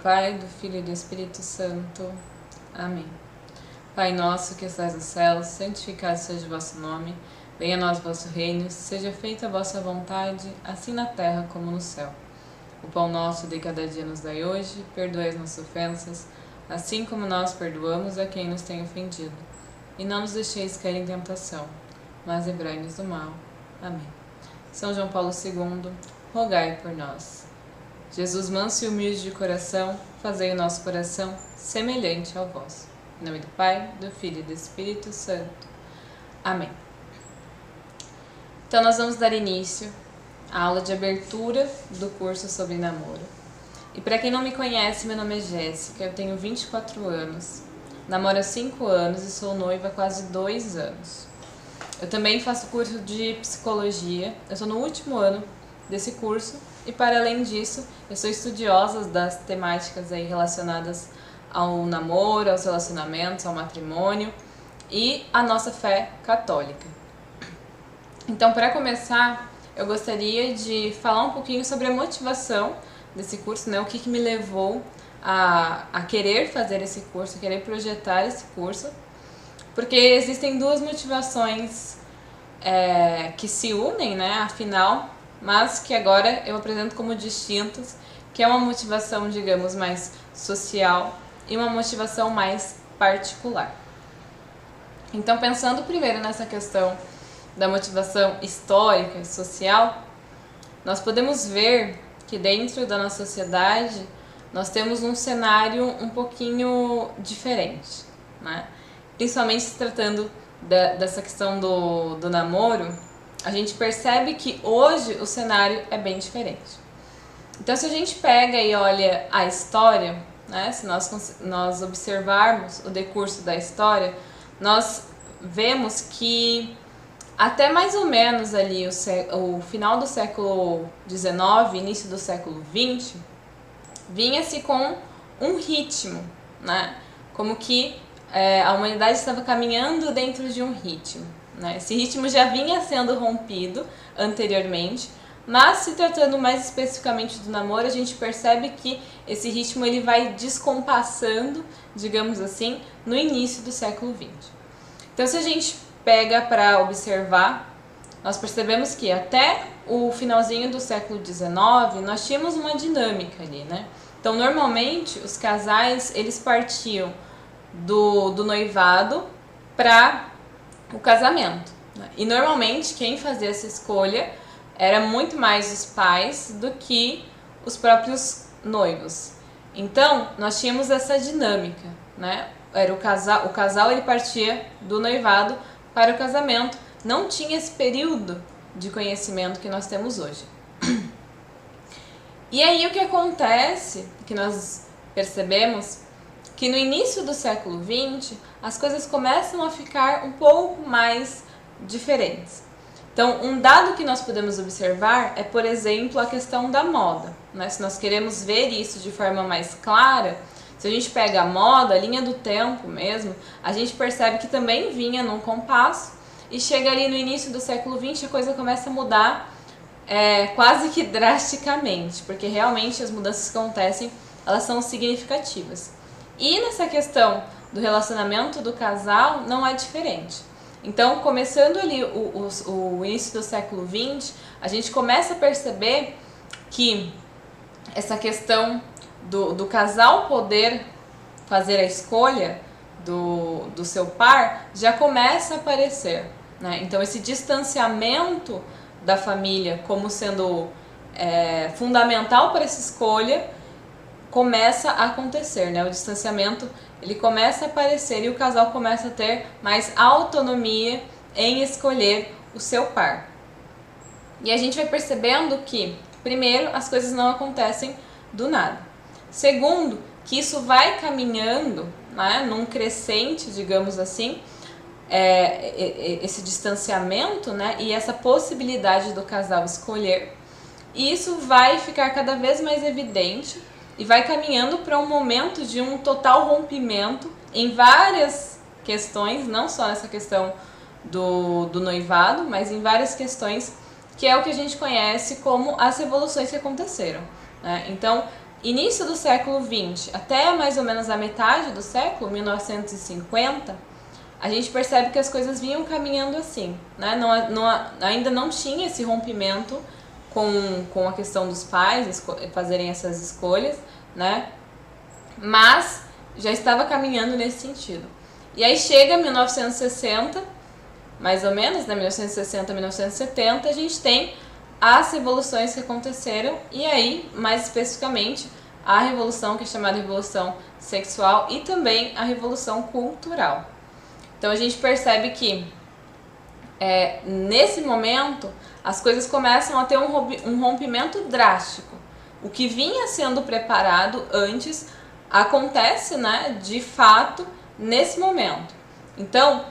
Pai, do Filho e do Espírito Santo. Amém. Pai nosso que estais no céu, santificado seja o vosso nome. Venha a nós o vosso reino, seja feita a vossa vontade, assim na terra como no céu. O pão nosso de cada dia nos dai hoje, perdoai as nossas ofensas, assim como nós perdoamos a quem nos tem ofendido. E não nos deixeis cair em tentação, mas livrai-nos do mal. Amém. São João Paulo II, rogai por nós. Jesus manso e humilde de coração, fazei o nosso coração semelhante ao vosso. Em nome do Pai, do Filho e do Espírito Santo. Amém. Então nós vamos dar início à aula de abertura do curso sobre namoro. E para quem não me conhece, meu nome é Jéssica, eu tenho 24 anos, namoro há 5 anos e sou noiva há quase 2 anos. Eu também faço curso de psicologia, eu estou no último ano desse curso e, para além disso, eu sou estudiosa das temáticas aí relacionadas ao namoro, aos relacionamentos, ao matrimônio e à nossa fé católica. Então, para começar, eu gostaria de falar um pouquinho sobre a motivação desse curso, né? O que me levou a querer fazer esse curso, a querer projetar esse curso, porque existem duas motivações que se unem, né? Afinal, mas que agora eu apresento como distintas, que é uma motivação, digamos, mais social e uma motivação mais particular. Então, pensando primeiro nessa questão da motivação histórica e social, nós podemos ver que dentro da nossa sociedade nós temos um cenário um pouquinho diferente, né? Principalmente se tratando dessa questão do namoro, a gente percebe que hoje o cenário é bem diferente. Então, se a gente pega e olha a história, né, se nós observarmos o decurso da história, nós vemos que até mais ou menos ali o final do século XIX, início do século XX, vinha-se com um ritmo, né? Como que a humanidade estava caminhando dentro de um ritmo, né? Esse ritmo já vinha sendo rompido anteriormente, mas se tratando mais especificamente do namoro, a gente percebe que esse ritmo ele vai descompassando, digamos assim, no início do século XX. Então, se a gente pega para observar, nós percebemos que até o finalzinho do século XIX nós tínhamos uma dinâmica ali, né? Então, normalmente, os casais eles partiam do noivado para o casamento, né? E normalmente quem fazia essa escolha era muito mais os pais do que os próprios noivos. Então, nós tínhamos essa dinâmica, né? Era o casal ele partia do noivado para o casamento, não tinha esse período de conhecimento que nós temos hoje. E aí o que acontece, que nós percebemos, que no início do século XX as coisas começam a ficar um pouco mais diferentes. Então, um dado que nós podemos observar é, por exemplo, a questão da moda, né? Se nós queremos ver isso de forma mais clara, se a gente pega a moda, a linha do tempo mesmo, a gente percebe que também vinha num compasso e chega ali no início do século XX a coisa começa a mudar quase que drasticamente, porque realmente as mudanças que acontecem, elas são significativas. E nessa questão do relacionamento do casal não é diferente. Então, começando ali o início do século XX, a gente começa a perceber que essa questão do casal poder fazer a escolha do seu par já começa a aparecer, né? Então, esse distanciamento da família como sendo fundamental para essa escolha começa a acontecer, né? O distanciamento ele começa a aparecer e o casal começa a ter mais autonomia em escolher o seu par. E a gente vai percebendo que, primeiro, as coisas não acontecem do nada. Segundo, que isso vai caminhando, né, num crescente, digamos assim, esse distanciamento, né, e essa possibilidade do casal escolher. E isso vai ficar cada vez mais evidente e vai caminhando para um momento de um total rompimento em várias questões, não só nessa questão do noivado, mas em várias questões, que é o que a gente conhece como as revoluções que aconteceram, né? Então, início do século XX até mais ou menos a metade do século, 1950, a gente percebe que as coisas vinham caminhando assim, né? Ainda não tinha esse rompimento com a questão dos pais fazerem essas escolhas, né? Mas já estava caminhando nesse sentido. E aí chega 1960, mais ou menos, né? 1960, 1970, a gente tem as revoluções que aconteceram, e aí, mais especificamente, a revolução que é chamada Revolução Sexual e também a Revolução Cultural. Então a gente percebe que nesse momento as coisas começam a ter um rompimento drástico. O que vinha sendo preparado antes acontece, né, de fato nesse momento. Então,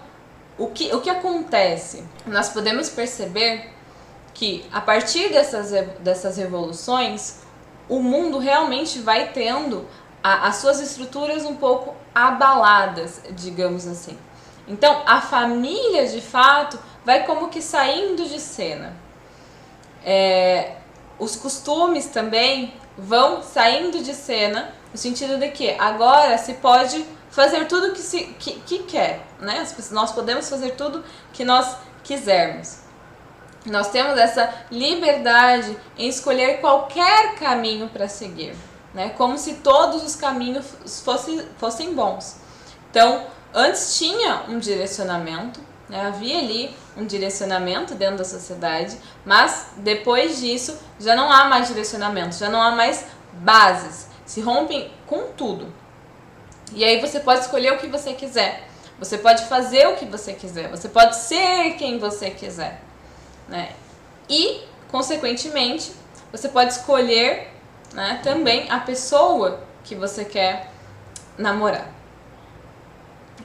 o que acontece? Nós podemos perceber que a partir dessas revoluções, o mundo realmente vai tendo as suas estruturas um pouco abaladas, digamos assim. Então, a família, de fato, vai como que saindo de cena. Os costumes também vão saindo de cena, no sentido de que agora se pode fazer tudo que quer, né? Nós podemos fazer tudo que nós quisermos. Nós temos essa liberdade em escolher qualquer caminho para seguir, né? Como se todos os caminhos fossem bons. Então, antes tinha um direcionamento, né? Havia ali um direcionamento dentro da sociedade, mas depois disso já não há mais direcionamento, já não há mais bases, se rompem com tudo. E aí você pode escolher o que você quiser, você pode fazer o que você quiser, você pode ser quem você quiser, né? E, consequentemente, você pode escolher, né, também a pessoa que você quer namorar.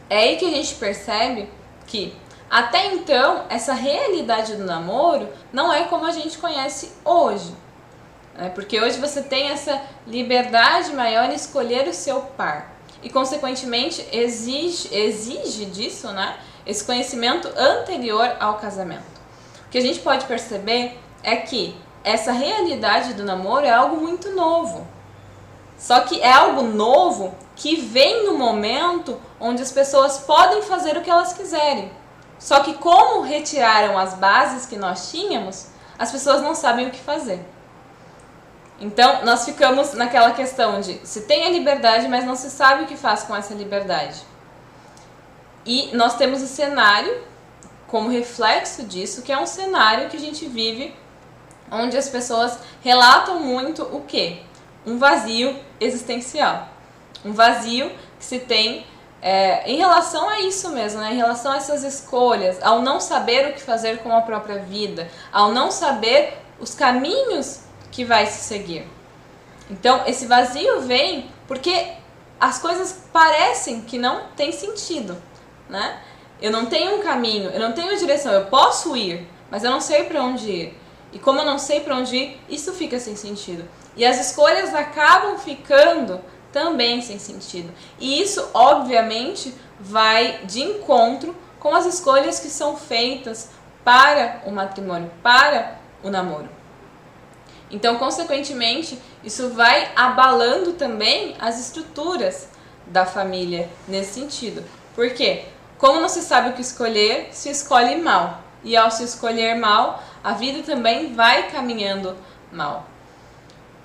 É aí que a gente percebe que até então essa realidade do namoro não é como a gente conhece hoje, né? Porque hoje você tem essa liberdade maior em escolher o seu par e, consequentemente, exige disso, né, esse conhecimento anterior ao casamento. O que a gente pode perceber é que essa realidade do namoro é algo muito novo. Só que é algo novo que vem no momento onde as pessoas podem fazer o que elas quiserem. Só que como retiraram as bases que nós tínhamos, as pessoas não sabem o que fazer. Então, nós ficamos naquela questão de se tem a liberdade, mas não se sabe o que faz com essa liberdade. E nós temos o cenário como reflexo disso, que é um cenário que a gente vive, onde as pessoas relatam muito o quê? Um vazio existencial. Um vazio que se tem em relação a isso mesmo, né? Em relação a essas escolhas, ao não saber o que fazer com a própria vida, ao não saber os caminhos que vai se seguir. Então, esse vazio vem porque as coisas parecem que não têm sentido, né? Eu não tenho um caminho, eu não tenho direção, eu posso ir, mas eu não sei para onde ir. E como eu não sei para onde ir, isso fica sem sentido. E as escolhas acabam ficando também sem sentido. E isso, obviamente, vai de encontro com as escolhas que são feitas para o matrimônio, para o namoro. Então, consequentemente, isso vai abalando também as estruturas da família nesse sentido. Por quê? Como não se sabe o que escolher, se escolhe mal. E ao se escolher mal, a vida também vai caminhando mal.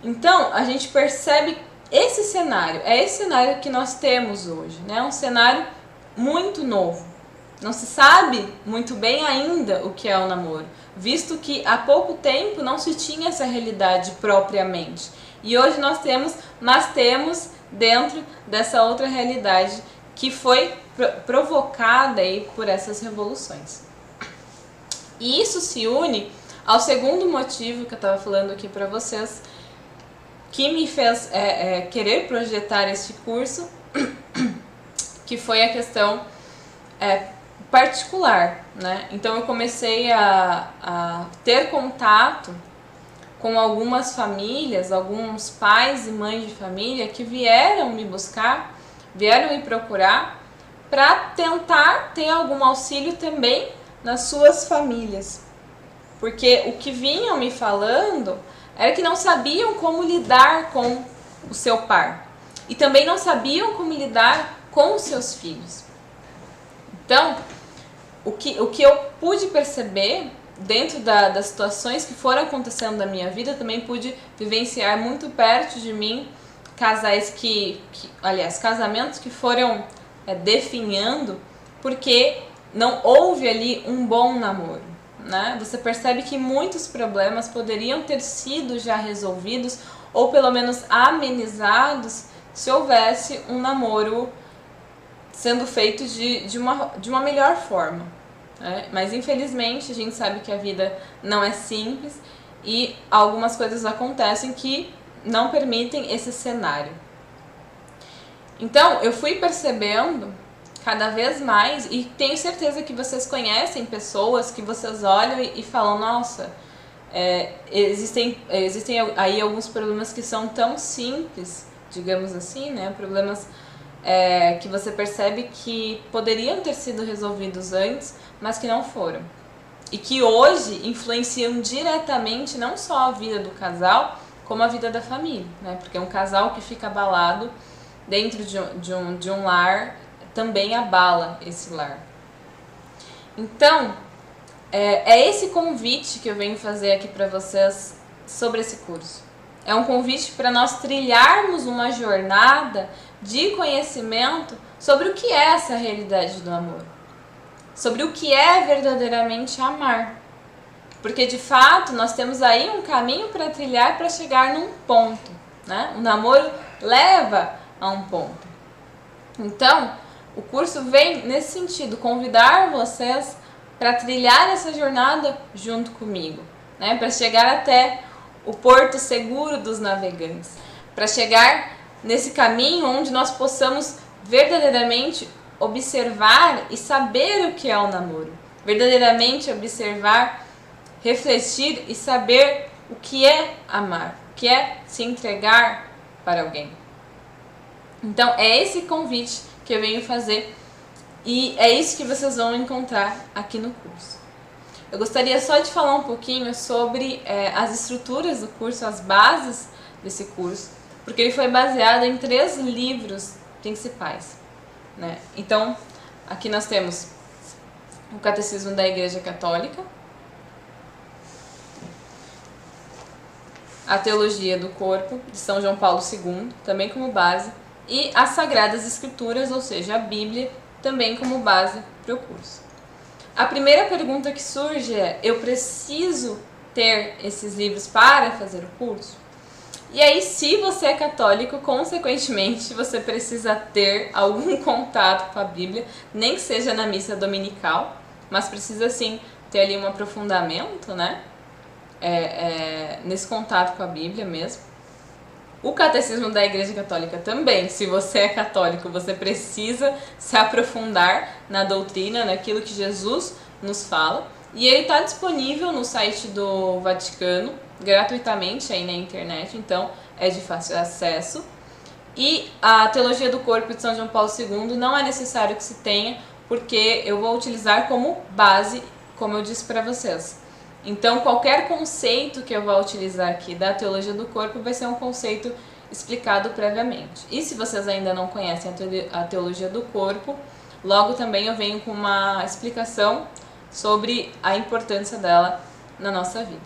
Então, a gente percebe esse cenário. É esse cenário que nós temos hoje, né? Um cenário muito novo. Não se sabe muito bem ainda o que é o namoro, visto que há pouco tempo não se tinha essa realidade propriamente. E hoje nós temos, mas temos dentro dessa outra realidade que foi provocada aí por essas revoluções. E isso se une ao segundo motivo que eu estava falando aqui para vocês, que me fez querer projetar este curso, que foi a questão particular, né? Então eu comecei a ter contato com algumas famílias, alguns pais e mães de família que vieram me buscar, vieram me procurar para tentar ter algum auxílio também nas suas famílias. Porque o que vinham me falando era que não sabiam como lidar com o seu par. E também não sabiam como lidar com os seus filhos. Então, o que eu pude perceber dentro das situações que foram acontecendo na minha vida, também pude vivenciar muito perto de mim casamentos que foram definhando porque não houve ali um bom namoro, né? Você percebe que muitos problemas poderiam ter sido já resolvidos ou pelo menos amenizados se houvesse um namoro sendo feito de uma melhor forma, né? Mas infelizmente a gente sabe que a vida não é simples e algumas coisas acontecem que não permitem esse cenário. Então eu fui percebendo cada vez mais, e tenho certeza que vocês conhecem pessoas que vocês olham e falam, nossa, existem aí alguns problemas que são tão simples, digamos assim, né? Problemas que você percebe que poderiam ter sido resolvidos antes, mas que não foram. E que hoje influenciam diretamente não só a vida do casal, como a vida da família, né? Porque um casal que fica abalado dentro de um lar também abala esse lar. Então, é esse convite que eu venho fazer aqui para vocês sobre esse curso. É um convite para nós trilharmos uma jornada de conhecimento sobre o que é essa realidade do amor, sobre o que é verdadeiramente amar. Porque de fato nós temos aí um caminho para trilhar para chegar num ponto, né? O namoro leva a um ponto. Então, o curso vem nesse sentido, convidar vocês para trilhar essa jornada junto comigo, né? Para chegar até o porto seguro dos navegantes, para chegar nesse caminho onde nós possamos verdadeiramente observar e saber o que é o namoro, verdadeiramente observar, refletir e saber o que é amar, o que é se entregar para alguém. Então é esse convite que eu venho fazer e é isso que vocês vão encontrar aqui no curso. Eu gostaria só de falar um pouquinho sobre as estruturas do curso, as bases desse curso, porque ele foi baseado em 3 livros principais, né? Então, aqui nós temos o Catecismo da Igreja Católica, a Teologia do Corpo, de São João Paulo II, também como base, e as Sagradas Escrituras, ou seja, a Bíblia, também como base para o curso. A primeira pergunta que surge é, eu preciso ter esses livros para fazer o curso? E aí, se você é católico, consequentemente, você precisa ter algum contato com a Bíblia, nem que seja na missa dominical, mas precisa sim ter ali um aprofundamento, né? Nesse contato com a Bíblia mesmo. O Catecismo da Igreja Católica também, se você é católico, você precisa se aprofundar na doutrina, naquilo que Jesus nos fala. E ele está disponível no site do Vaticano, gratuitamente aí na internet, então é de fácil acesso. E a Teologia do Corpo de São João Paulo II não é necessário que se tenha, porque eu vou utilizar como base, como eu disse para vocês. Então, qualquer conceito que eu vou utilizar aqui da Teologia do Corpo vai ser um conceito explicado previamente. E se vocês ainda não conhecem a Teologia do Corpo, logo também eu venho com uma explicação sobre a importância dela na nossa vida.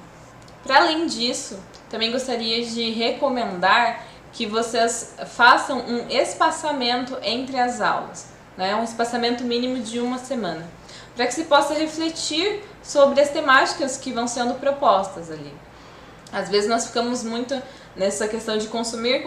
Para além disso, também gostaria de recomendar que vocês façam um espaçamento entre as aulas, né? Um espaçamento mínimo de 1 semana, para que se possa refletir sobre as temáticas que vão sendo propostas ali. Às vezes nós ficamos muito nessa questão de consumir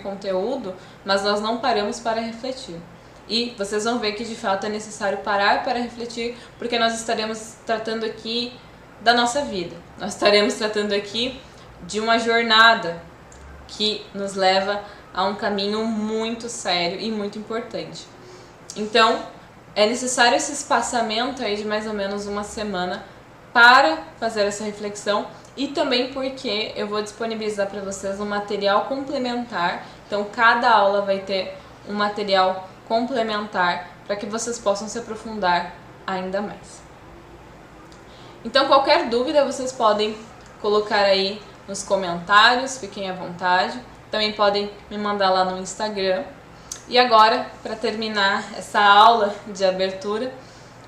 conteúdo, mas nós não paramos para refletir. E vocês vão ver que de fato é necessário parar para refletir, porque nós estaremos tratando aqui da nossa vida. Nós estaremos tratando aqui de uma jornada que nos leva a um caminho muito sério e muito importante. Então, é necessário esse espaçamento aí de mais ou menos 1 semana para fazer essa reflexão e também porque eu vou disponibilizar para vocês um material complementar. Então, cada aula vai ter um material complementar para que vocês possam se aprofundar ainda mais. Então, qualquer dúvida vocês podem colocar aí nos comentários, fiquem à vontade. também podem me mandar lá no Instagram. E agora, para terminar essa aula de abertura,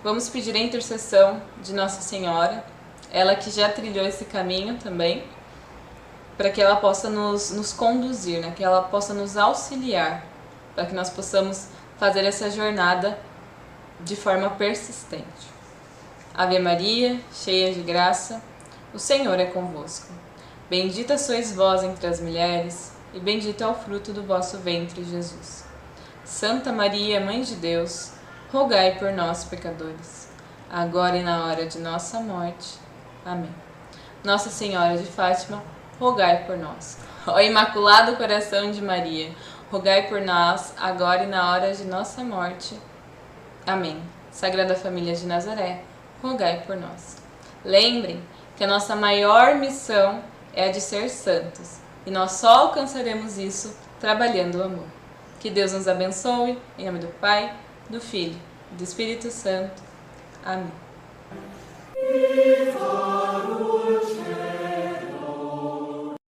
vamos pedir a intercessão de Nossa Senhora, ela que já trilhou esse caminho também, para que ela possa nos conduzir, né? Que ela possa nos auxiliar, para que nós possamos fazer essa jornada de forma persistente. Ave Maria, cheia de graça, o Senhor é convosco. Bendita sois vós entre as mulheres, e bendito é o fruto do vosso ventre, Jesus. Santa Maria, Mãe de Deus, rogai por nós, pecadores, agora e na hora de nossa morte. Amém. Nossa Senhora de Fátima, rogai por nós. Ó Imaculado Coração de Maria, rogai por nós, agora e na hora de nossa morte. Amém. Sagrada Família de Nazaré, rogai por nós. Lembrem que a nossa maior missão é a de ser santos, e nós só alcançaremos isso trabalhando o amor. Que Deus nos abençoe, em nome do Pai, do Filho e do Espírito Santo. Amém.